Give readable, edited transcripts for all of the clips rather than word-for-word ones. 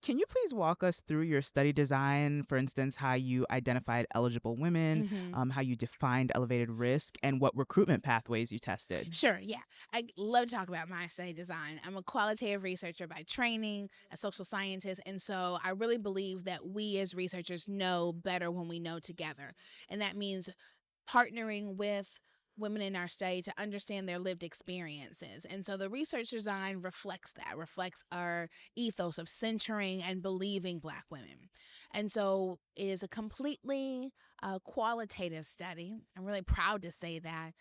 Can you please walk us through your study design? For instance, how you identified eligible women, Hmm. how you defined elevated risk, and what recruitment pathways you tested? Sure, yeah. I love to talk about my study design. I'm a qualitative researcher by training, a social scientist, and so I really believe that we as researchers know better when we know together. And that means partnering with women in our study to understand their lived experiences. And so the research design reflects that, reflects our ethos of centering and believing Black women. And so it is a completely qualitative study. I'm really proud to say that.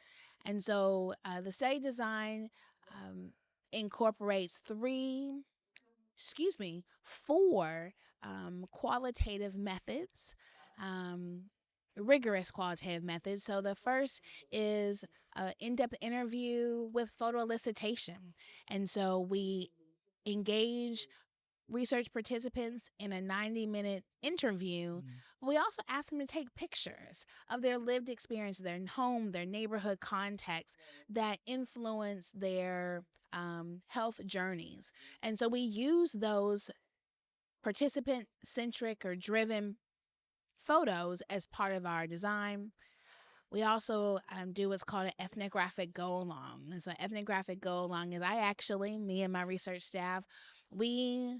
And so the study design um, incorporates four qualitative methods, um, rigorous qualitative methods. So the first is an in-depth interview with photo elicitation. And so we engage research participants in a 90-minute interview. Mm. We also ask them to take pictures of their lived experience, their home, their neighborhood context that influence their health journeys. And so we use those participant centric or driven photos as part of our design. We also do what's called an ethnographic go along. And so, ethnographic go along is me and my research staff, we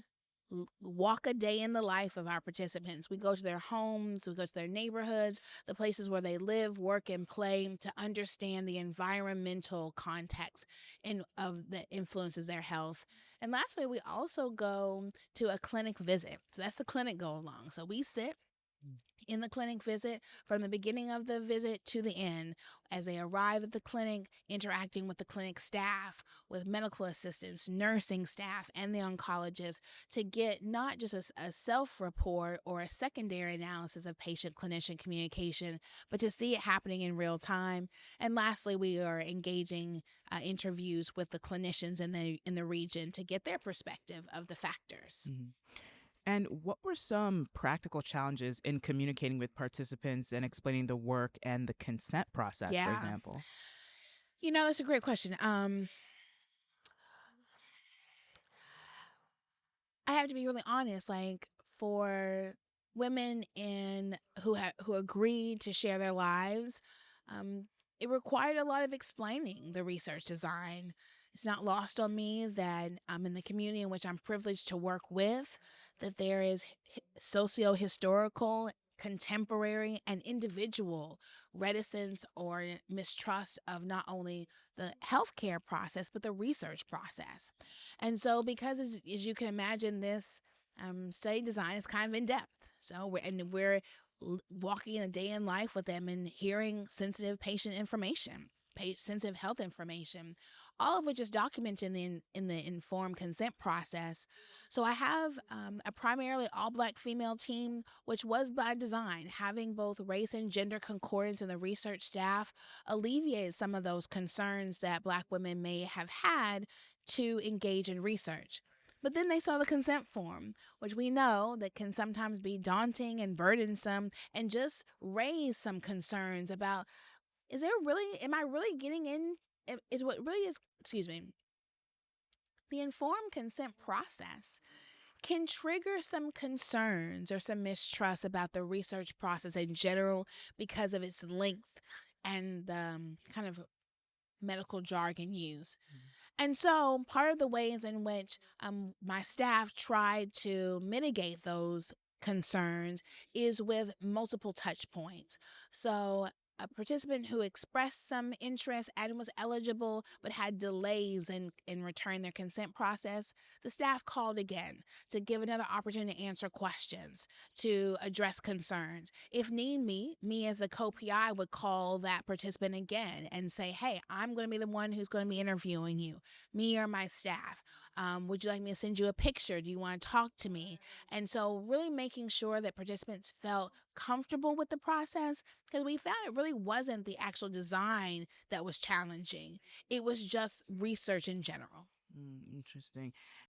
walk a day in the life of our participants. We go to their homes, we go to their neighborhoods, the places where they live, work, and play to understand the environmental context that influences their health. And lastly, we also go to a clinic visit. So that's the clinic go along. So we sit in the clinic visit from the beginning of the visit to the end as they arrive at the clinic, interacting with the clinic staff, with medical assistants, nursing staff, and the oncologist to get not just a self-report or a secondary analysis of patient-clinician communication, but to see it happening in real time. And lastly, we are engaging interviews with the clinicians in the region to get their perspective of the factors. Mhm. And what were some practical challenges in communicating with participants and explaining the work and the consent process, for Yeah. example? That's a great question. I have to be really honest, like for women who agreed to share their lives, um, it required a lot of explaining the research design. It's not lost on me that in the community in which I'm privileged to work with, that there is socio-historical, contemporary, and individual reticence or mistrust of not only the healthcare process, but the research process. And so, because as you can imagine, this study design is kind of in depth. So, we're walking a day in life with them and hearing sensitive patient information, sensitive health information, all of which is documented in the informed consent process. So, I have a primarily all Black female team, which was by design. Having both race and gender concordance in the research staff alleviates some of those concerns that Black women may have had to engage in research. But then they saw the consent form, which we know that can sometimes be daunting and burdensome and just raise some concerns about, am I really getting in? Is what really is, excuse me, the informed consent process can trigger some concerns or some mistrust about the research process in general because of its length and kind of medical jargon use. And so, part of the ways in which my staff tried to mitigate those concerns is with multiple touch points. So, a participant who expressed some interest and was eligible but had delays in returning their consent process, the staff called again to give another opportunity to answer questions, to address concerns. If need me as a co-PI would call that participant again and say, hey, I'm going to be the one who's going to be interviewing you, me or my staff. Would you like me to send you a picture? Do you want to talk to me? And so really making sure that participants felt comfortable with the process, because we found it really wasn't the actual design that was challenging. It was just research in general. Interesting.